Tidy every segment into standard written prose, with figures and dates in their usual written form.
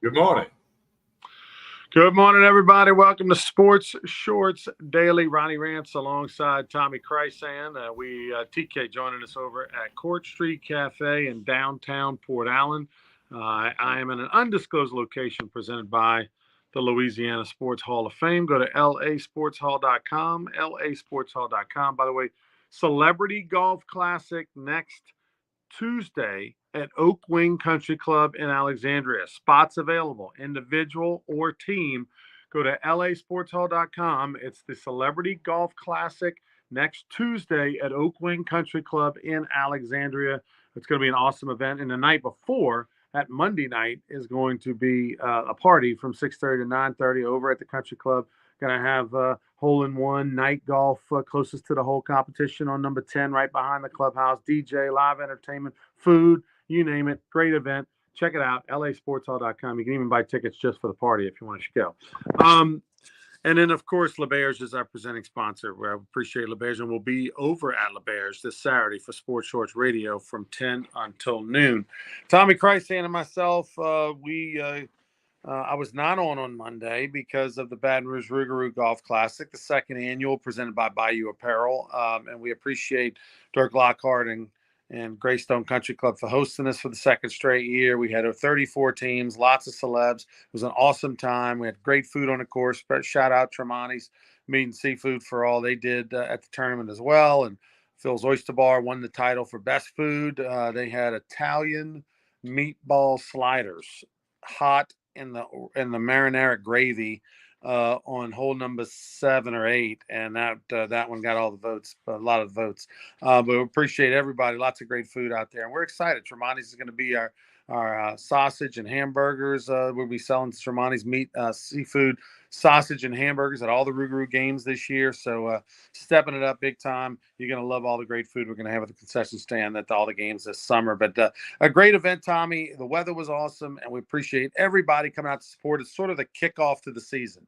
Good morning. Good morning, everybody. Welcome to Sports Shorts Daily. Ronnie Rance alongside Tommy Chrysan. TK joining us over at Court Street Cafe in downtown Port Allen. I am in an undisclosed location presented by the Louisiana Sports Hall of Fame. Go to lasportshall.com, lasportshall.com. By the way, Celebrity Golf Classic next Tuesday at Oak Wing Country Club in Alexandria. Spots available, individual or team. Go to lasportshall.com. It's the Celebrity Golf Classic next Tuesday at Oak Wing Country Club in Alexandria. It's going to be an awesome event. And the night before, that Monday night, is going to be a party from 6:30 to 9:30 over at the Country Club. Going to have hole-in-one night golf closest to the hole competition on number 10 right behind the clubhouse. DJ, live entertainment, food, you name it. Great event. Check it out, lasportshall.com. You can even buy tickets just for the party if you want to go. And then, of course, LeBears is our presenting sponsor. We appreciate LeBears, and we'll be over at LeBears this Saturday for Sports Shorts Radio from 10 until noon. Tommy Chrysan and myself, I was not on Monday because of the Baton Rouge Rougarou Golf Classic, the second annual, presented by Bayou Apparel. And we appreciate Dirk Lockhart and Greystone Country Club for hosting us for the second straight year. We had 34 teams, lots of celebs. It was an awesome time. We had great food on the course. Shout out Tremonti's Meat and Seafood for all they did at the tournament as well. And Phil's Oyster Bar won the title for best food. They had Italian meatball sliders, hot in the marinara gravy on hole number 7 or 8, and that one got all the votes, a lot of votes. But we appreciate everybody. Lots of great food out there, and we're excited. Tremonti's is going to be our sausage and hamburgers. We'll be selling Tremonti's meat, seafood, sausage and hamburgers at all the Rougarou games this year. So stepping it up big time. You're going to love all the great food we're going to have at the concession stand at all the games this summer. But a great event, Tommy. The weather was awesome, and we appreciate everybody coming out to support. It's sort of the kickoff to the season.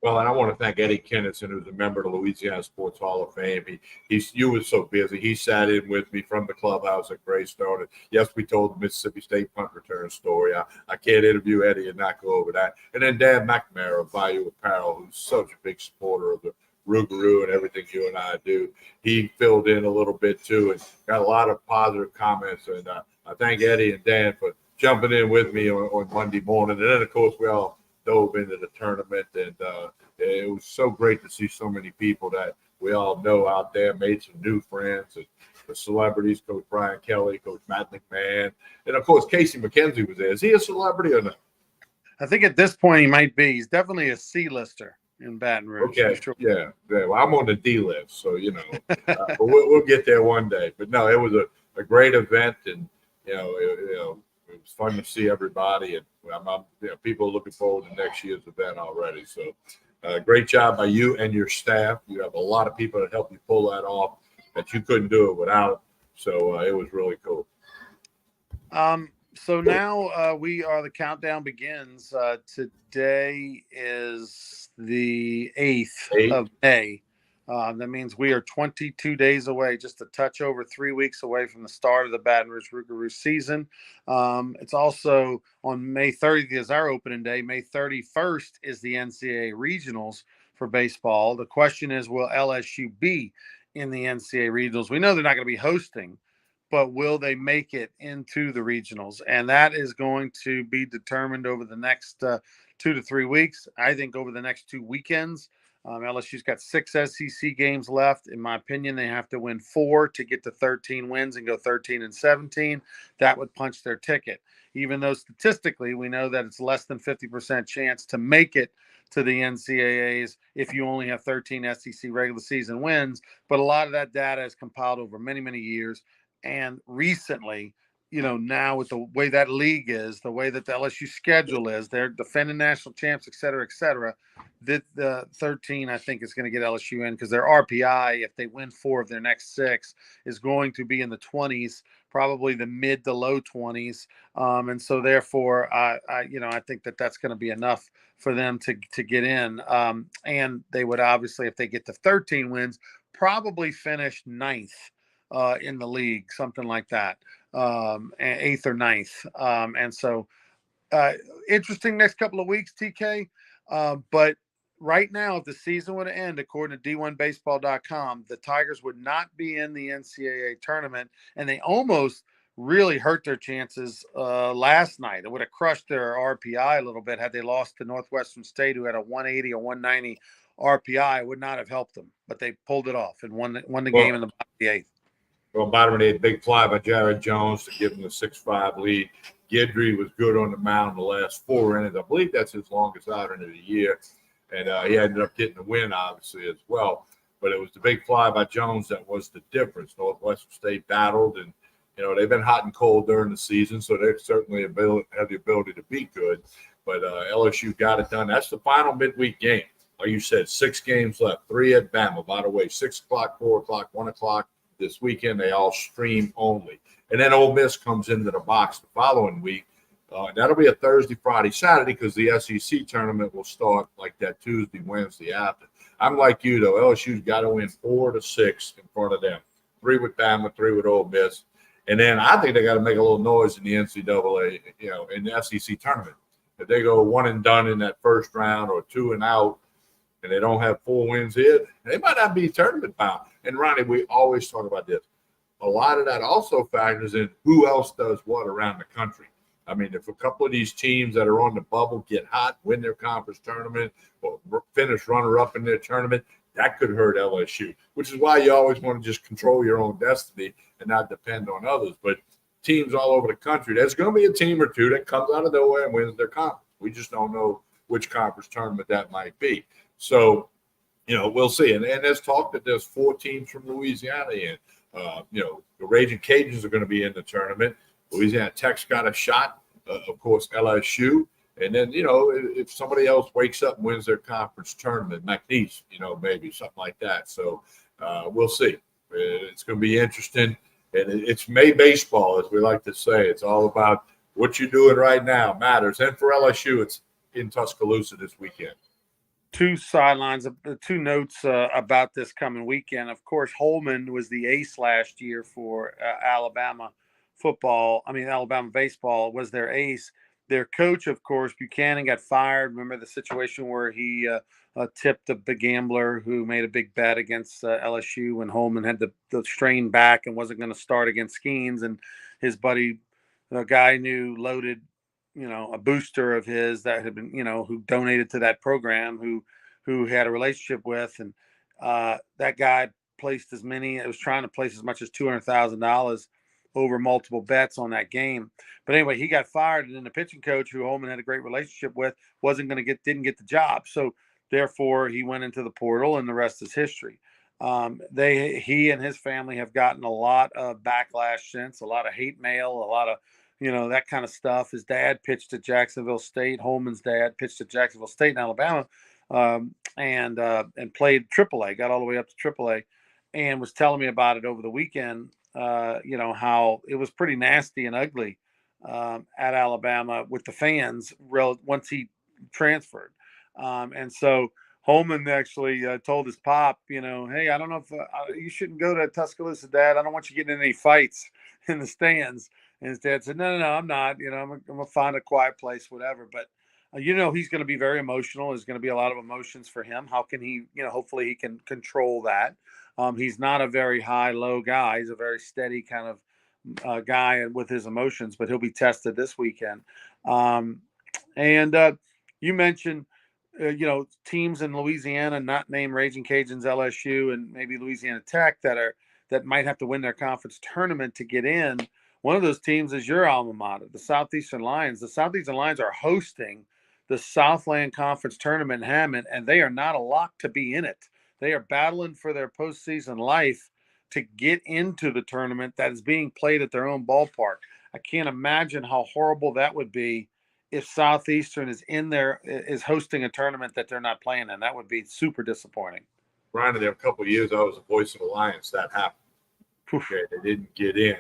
Well, and I want to thank Eddie Kennison, who's a member of the Louisiana Sports Hall of Fame. You was so busy. He sat in with me from the clubhouse at Greystone. And yes, we told the Mississippi State punt return story. I can't interview Eddie and not go over that. And then Dan McNamara of Bayou Apparel, who's such a big supporter of the Rougarou and everything you and I do. He filled in a little bit too and got a lot of positive comments. And I thank Eddie and Dan for jumping in with me on Monday morning. And then, of course, we all dove into the tournament, and it was so great to see so many people that we all know out there, made some new friends, and the celebrities, Coach Brian Kelly, Coach Matt McMahon, and of course Casey McKenzie was there. Is he a celebrity or not? I think at this point he might be. He's definitely a C-lister in Baton Rouge. Okay, sure. Yeah. Well, I'm on the D list, so but we'll get there one day. But no, it was a great event, and it was fun to see everybody, and people are looking forward to next year's event already. So great job by you and your staff. You have a lot of people that help you pull that off that you couldn't do it without. So it was really cool. So now the countdown begins. Today is the 8th of May. That means we are 22 days away, just a touch over 3 weeks away from the start of the Baton Rouge Rougarou season. It's also on May 30th is our opening day. May 31st is the NCAA regionals for baseball. The question is, will LSU be in the NCAA regionals? We know they're not going to be hosting, but will they make it into the regionals? And that is going to be determined over the next 2 to 3 weeks. I think over the next 2 weekends. LSU's got 6 SEC games left. In my opinion, they have to win 4 to get to 13 wins and go 13-17. That would punch their ticket, even though statistically we know that it's less than 50% chance to make it to the NCAAs if you only have 13 SEC regular season wins. But a lot of that data is compiled over many, many years. And recently, now with the way that league is, the way that the LSU schedule is, they're defending national champs, et cetera, the 13, I think, is going to get LSU in because their RPI, if they win 4 of their next 6, is going to be in the 20s, probably the mid to low 20s. And so therefore, I think that's going to be enough for them to get in. And they would obviously, if they get to 13 wins, probably finish 9th in the league, something like that, 8th or 9th. And so Interesting next couple of weeks, TK. But right now, if the season were to end, according to D1Baseball.com, the Tigers would not be in the NCAA tournament, and they almost really hurt their chances last night. It would have crushed their RPI a little bit had they lost to Northwestern State, who had a 180 or 190 RPI. It would not have helped them, but they pulled it off and won the game in the bottom of the eighth. Well, bottom of the eighth, big fly by Jared Jones to give them the 6-5 lead. Guidry was good on the mound the last 4 innings. I believe that's his longest outing of the year. And he ended up getting the win, obviously, as well. But it was the big fly by Jones that was the difference. Northwestern State battled, and, they've been hot and cold during the season, so they certainly have the ability to be good. But LSU got it done. That's the final midweek game. Like you said, 6 games left, 3 at Bama. By the way, 6 o'clock, 4 o'clock, 1 o'clock. This weekend, they all stream only. And then Ole Miss comes into the box the following week. That'll be a Thursday, Friday, Saturday, because the SEC tournament will start like that Tuesday, Wednesday after. I'm like you, though. LSU's got to win 4 to 6 in front of them. 3 with Bama, 3 with Ole Miss. And then I think they got to make a little noise in the NCAA, in the SEC tournament. If they go 1 and done in that first round or 2 and out, and they don't have 4 wins here, they might not be tournament bound. And Ronnie, we always talk about this. A lot of that also factors in who else does what around the country. I mean, if a couple of these teams that are on the bubble get hot, win their conference tournament, or finish runner-up in their tournament, that could hurt LSU, which is why you always want to just control your own destiny and not depend on others. But teams all over the country, there's going to be a team or two that comes out of nowhere and wins their conference. We just don't know which conference tournament that might be. So, we'll see. And there's talk that there's 4 teams from Louisiana in. The Raging Cajuns are going to be in the tournament. Louisiana Tech's got a shot. Of course, LSU. And then, if somebody else wakes up and wins their conference tournament, McNeese, maybe something like that. So we'll see. It's going to be interesting. And it's May baseball, as we like to say. It's all about what you're doing right now matters. And for LSU, it's in Tuscaloosa this weekend. 2 sidelines, 2 notes about this coming weekend. Of course, Holman was the ace last year for Alabama Alabama baseball was their ace. Their coach, of course, Buchanan, got fired. Remember the situation where he tipped a big gambler who made a big bet against LSU when Holman had the strain back and wasn't going to start against Skeens, and his buddy, the guy knew, loaded a booster of his that had been, who donated to that program, who had a relationship with. And that guy was trying to place as much as $200,000 over multiple bets on that game. But anyway, he got fired. And then the pitching coach, who Holman had a great relationship with, didn't get the job. So therefore he went into the portal, and the rest is history. He and his family have gotten a lot of backlash since, a lot of hate mail, a lot of, that kind of stuff. His dad pitched at Jacksonville State. Holman's dad pitched at Jacksonville State in Alabama, and played AAA, got all the way up to AAA, and was telling me about it over the weekend. How it was pretty nasty and ugly at Alabama with the fans once he transferred. And so Holman actually told his pop, hey, I don't know if you shouldn't go to Tuscaloosa, Dad. I don't want you getting in any fights in the stands. And his dad said, no, I'm not. I'm going to find a quiet place, whatever. But, he's going to be very emotional. There's going to be a lot of emotions for him. How can he, hopefully he can control that. He's not a very high-low guy. He's a very steady kind of guy with his emotions, but he'll be tested this weekend. And you mentioned, teams in Louisiana, not named Raging Cajuns, LSU, and maybe Louisiana Tech that might have to win their conference tournament to get in. One of those teams is your alma mater, the Southeastern Lions. The Southeastern Lions are hosting the Southland Conference tournament in Hammond, and they are not a lock to be in it. They are battling for their postseason life to get into the tournament that is being played at their own ballpark. I can't imagine how horrible that would be if Southeastern is hosting a tournament that they're not playing in. That would be super disappointing. Brian, there a couple of years I was the voice of the Lions. That happened. Okay, they didn't get in,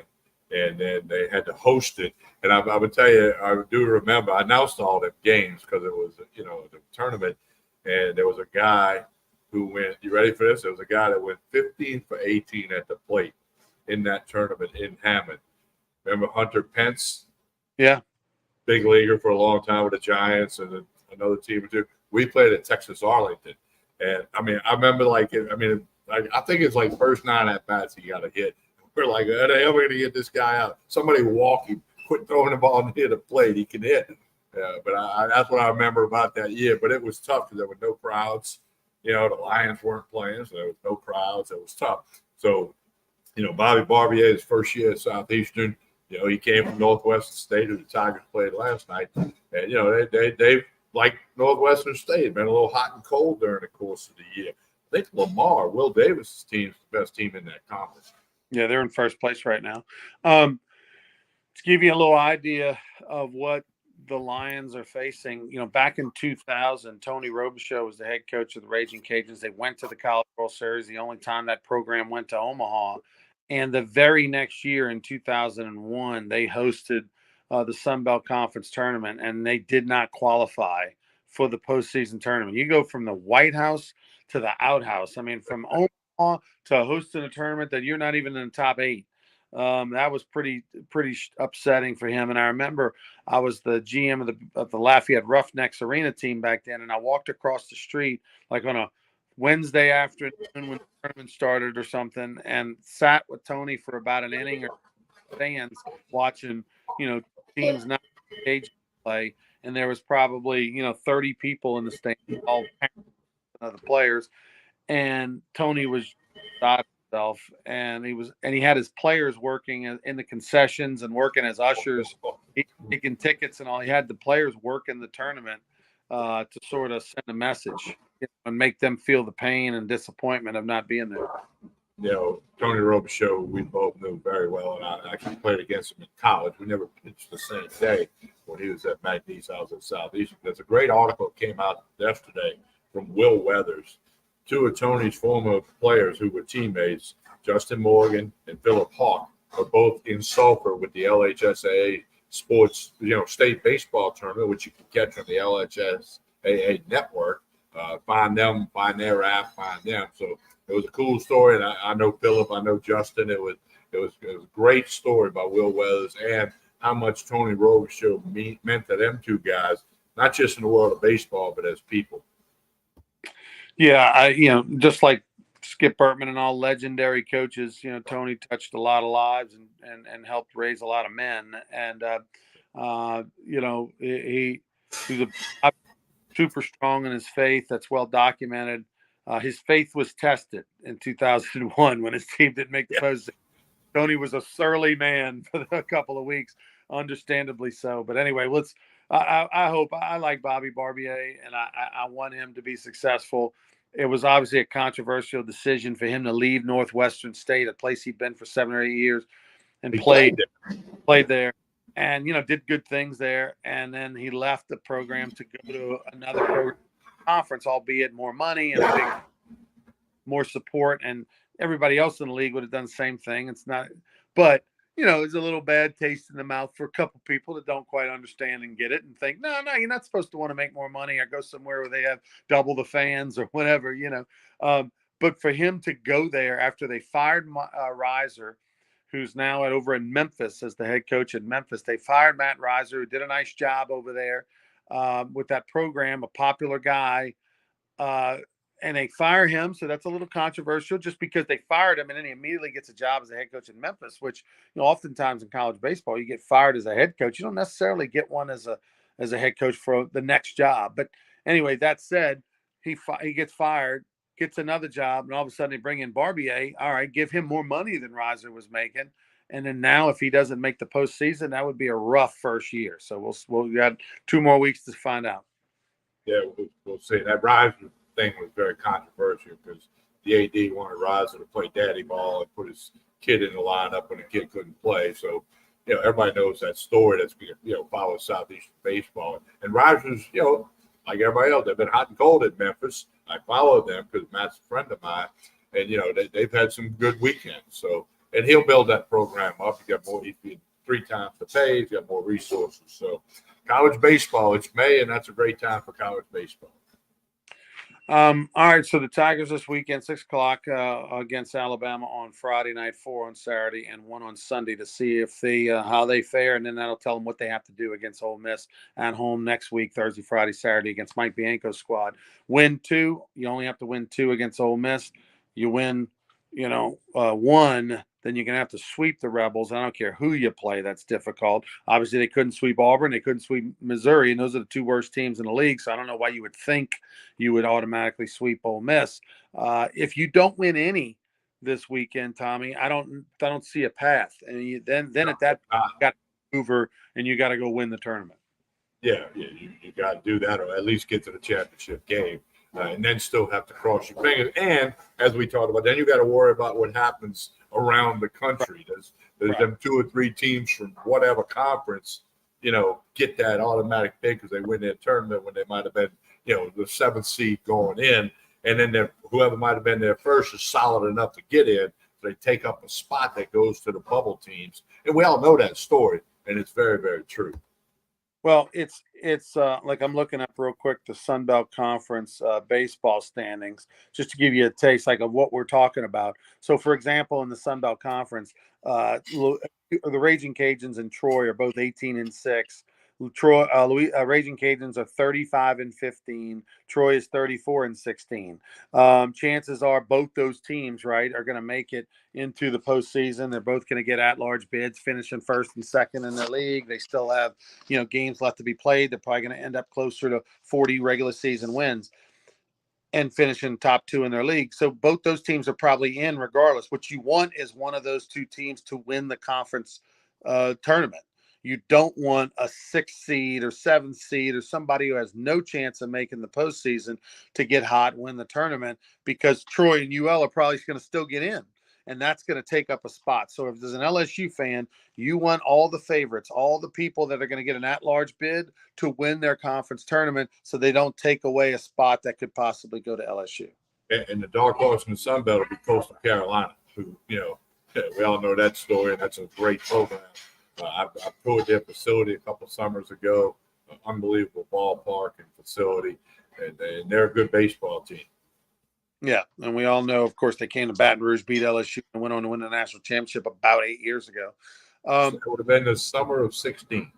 and then they had to host it. And I would tell you, I do remember, I announced all the games because it was, the tournament, and there was a guy who went, you ready for this? There was a guy that went 15 for 18 at the plate in that tournament in Hammond. Remember Hunter Pence? Yeah. big leaguer for a long time with the Giants and another team or two. We played at Texas Arlington. And, I mean, I remember, I think it's like first 9 at-bats he got a hit. We're like, how the hell are we going to get this guy out? Somebody walk him. Quit throwing the ball near the plate. He can hit. But that's what I remember about that year. But it was tough because there were no crowds. The Lions weren't playing, so there was no crowds. It was tough. So, Bobby Barbier, his first year at Southeastern, he came from Northwestern State, who the Tigers played last night. And, they like Northwestern State, been a little hot and cold during the course of the year. I think Lamar, Will Davis' team's the best team in that conference. Yeah, they're in first place right now. To give you a little idea of what the Lions are facing, back in 2000, Tony Robichaux was the head coach of the Raging Cajuns. They went to the College World Series, the only time that program went to Omaha. And the very next year in 2001, they hosted the Sun Belt Conference tournament, and they did not qualify for the postseason tournament. You go from the White House to the outhouse. I mean, from Omaha to hosting a tournament that you're not even in the top 8. That was pretty upsetting for him. And I remember I was the GM of the Lafayette Roughnecks Arena team back then, and I walked across the street like on a Wednesday afternoon when the tournament started or something, and sat with Tony for about an inning or fans watching, teams not engaged play, and there was probably 30 people in the stand, all parents and other players, and Tony was beside himself, and he had his players working in the concessions and working as ushers, taking tickets and all. He had the players working the tournament to sort of send a message and make them feel the pain and disappointment of not being there. Tony Robichaux, we both knew very well, and I actually played against him in college. We never pitched the same day when he was at McNeese. I was at Southeastern. There's a great article that came out yesterday from Will Weathers. 2 of Tony's former players who were teammates, Justin Morgan and Philip Hawk, are both in Sulphur with the LHSAA sports, state baseball tournament, which you can catch on the LHSAA network. Find them, find their app, find them. So it was a cool story, and I know Philip, I know Justin. It was a great story by Will Weathers and how much Tony Robichaux meant to them 2 guys, not just in the world of baseball, but as people. Yeah, just like Skip Bertman and all legendary coaches, Tony touched a lot of lives and helped raise a lot of men. And he's a super strong in his faith. That's well documented. His faith was tested in 2001 when his team didn't make the postseason. Tony was a surly man for a couple of weeks, understandably so. But anyway, I hope. I like Bobby Barbier, and I want him to be successful. It was obviously a controversial decision for him to leave Northwestern State, a place he'd been for 7 or 8 years, and played there. And did good things there, and then he left the program to go to another program conference, albeit more money and more support, and everybody else in the league would have done the same thing. It's not, but it's a little bad taste in the mouth for a couple people that don't quite understand and get it and think, no, you're not supposed to want to make more money or go somewhere where they have double the fans or whatever, But for him to go there after they fired Reiser, who's now over in Memphis as the head coach in Memphis. They fired Matt Reiser, who did a nice job over there with that program, a popular guy. And they fire him. So that's a little controversial just because they fired him and then he immediately gets a job as a head coach in Memphis, which, oftentimes in college baseball, you get fired as a head coach. You don't necessarily get one as a head coach for the next job. But anyway, that said, he gets fired, gets another job, and all of a sudden they bring in Barbier. All right, give him more money than Reiser was making. And then now if he doesn't make the postseason, that would be a rough first year. So we'll got 2 more weeks to find out. Yeah, we'll see. That Reiser thing was very controversial because the AD wanted Reiser to play daddy ball and put his kid in the lineup when the kid couldn't play. So, everybody knows that story that's, follows Southeastern baseball. And Reiser's, like everybody else, they've been hot and cold at Memphis. I followed them because Matt's a friend of mine. And, they've had some good weekends. So, and he'll build that program up. He's got more, he's been 3 times the pay. He's got more resources. So, college baseball, it's May, and that's a great time for college baseball. All right, so the Tigers this weekend, 6 o'clock against Alabama on Friday night, 4 on Saturday, and 1 on Sunday to see if they how they fare, and then that'll tell them what they have to do against Ole Miss at home next week, Thursday, Friday, Saturday against Mike Bianco's squad. Win 2, you only have to win 2 against Ole Miss. You win, 1, then you're gonna have to sweep the Rebels. I don't care who you play; that's difficult. Obviously, they couldn't sweep Auburn, they couldn't sweep Missouri, and those are the 2 worst teams in the league. So I don't know why you would think you would automatically sweep Ole Miss. If you don't win any this weekend, Tommy, I don't see a path. And then at that point, you got to move over and you got to go win the tournament. Yeah, you got to do that, or at least get to the championship game, and then still have to cross your fingers. And as we talked about, then you got to worry about what happens around the country. There's Right. them 2 or 3 teams from whatever conference, get that automatic pick because they win their tournament when they might have been, the 7th seed going in, and then whoever might have been there first is solid enough to get in. So they take up a spot that goes to the bubble teams, and we all know that story, and it's very, very true. Well, it's like I'm looking up real quick the Sun Belt Conference baseball standings, just to give you a taste like of what we're talking about. So, for example, in the Sun Belt Conference, the Raging Cajuns and Troy are both 18-6. Raging Cajuns are 35-15. Troy is 34-16. Chances are both those teams, right, are going to make it into the postseason. They're both going to get at-large bids, finishing first and second in their league. They still have games left to be played. They're probably going to end up closer to 40 regular season wins and finishing top 2 in their league. So both those teams are probably in regardless. What you want is one of those 2 teams to win the conference tournament. You don't want a 6th seed or 7th seed or somebody who has no chance of making the postseason to get hot, win the tournament, because Troy and UL are probably going to still get in. And that's going to take up a spot. So if there's an LSU fan, you want all the favorites, all the people that are going to get an at-large bid to win their conference tournament so they don't take away a spot that could possibly go to LSU. And the dark horse in the Sun Belt will be Coastal Carolina, who, we all know that story, and that's a great program. I toured their facility a couple summers ago. Unbelievable ballpark and facility, and they're a good baseball team. Yeah, and we all know, of course, they came to Baton Rouge, beat LSU, and went on to win the national championship about 8 years ago. It would have been the summer of 16.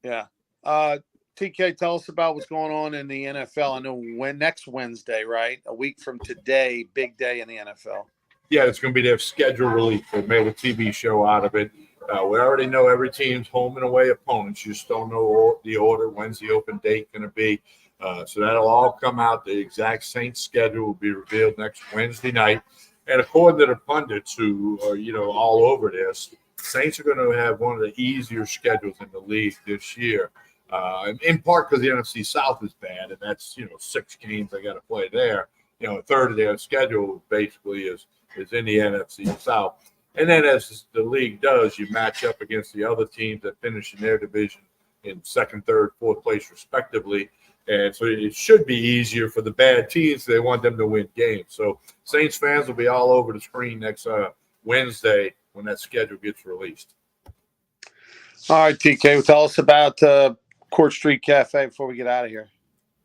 Yeah. TK, tell us about what's going on in the NFL. I know next Wednesday, right? A week from today, big day in the NFL. Yeah, it's going to be their schedule release. They made a TV show out of it. We already know every team's home and away opponents. You just don't know the order. When's the open date going to be? So that'll all come out. The exact Saints schedule will be revealed next Wednesday night. And according to the pundits who are, all over this, Saints are going to have one of the easier schedules in the league this year. In part because the NFC South is bad, and that's 6 games they got to play there. A third of their schedule basically is in the NFC South. And then as the league does, you match up against the other teams that finish in their division in 2nd, 3rd, 4th place respectively. And so it should be easier for the bad teams. They want them to win games. So Saints fans will be all over the screen next Wednesday when that schedule gets released. All right, TK, well, tell us about Court Street Cafe before we get out of here.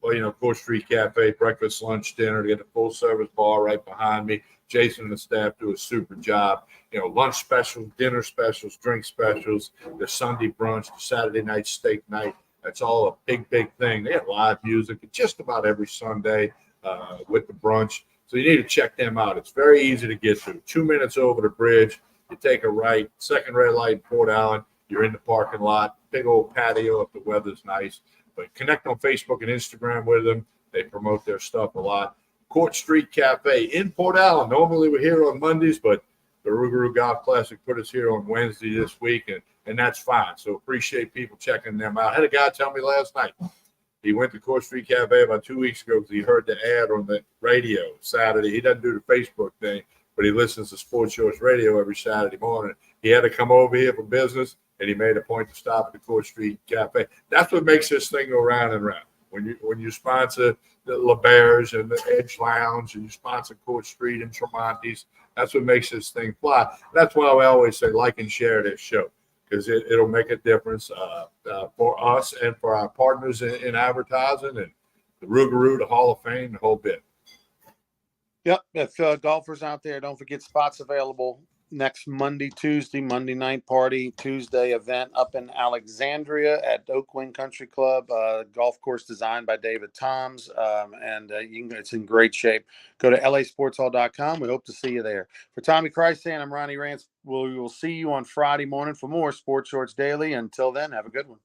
Well, Court Street Cafe, breakfast, lunch, dinner. They get a full-service bar right behind me. Jason and the staff do a super job. Lunch specials, dinner specials, drink specials, the Sunday brunch, the Saturday night steak night. That's all a big, big thing. They have live music just about every Sunday with the brunch. So you need to check them out. It's very easy to get to. 2 minutes over the bridge. You take a right, second red light in Port Allen. You're in the parking lot. Big old patio if the weather's nice. But connect on Facebook and Instagram with them. They promote their stuff a lot. Court Street Cafe in Port Allen. Normally we're here on Mondays, but the Rougarou Golf Classic put us here on Wednesday this week, and that's fine. So appreciate people checking them out. I had a guy tell me last night he went to Court Street Cafe about 2 weeks ago because he heard the ad on the radio Saturday. He doesn't do the Facebook thing, but he listens to Sports Shorts Radio every Saturday morning. He had to come over here for business, and he made a point to stop at the Court Street Cafe. That's what makes this thing go round and round. When you sponsor the LeBears and the Edge Lounge, and you sponsor Court Street and Tremonti's, that's what makes this thing fly. That's why I always say like and share this show, because it'll make a difference for us and for our partners in advertising and the Rougarou, the Hall of Fame, the whole bit. Yep. If golfers out there, don't forget spots available next Monday, Tuesday, Monday night party, Tuesday event up in Alexandria at Oak Wing Country Club, golf course designed by David Toms. And it's in great shape. Go to lasportshall.com. We hope to see you there. For Tommy Krysan, I'm Ronnie Rance. We will see you on Friday morning for more Sports Shorts Daily. Until then, have a good one.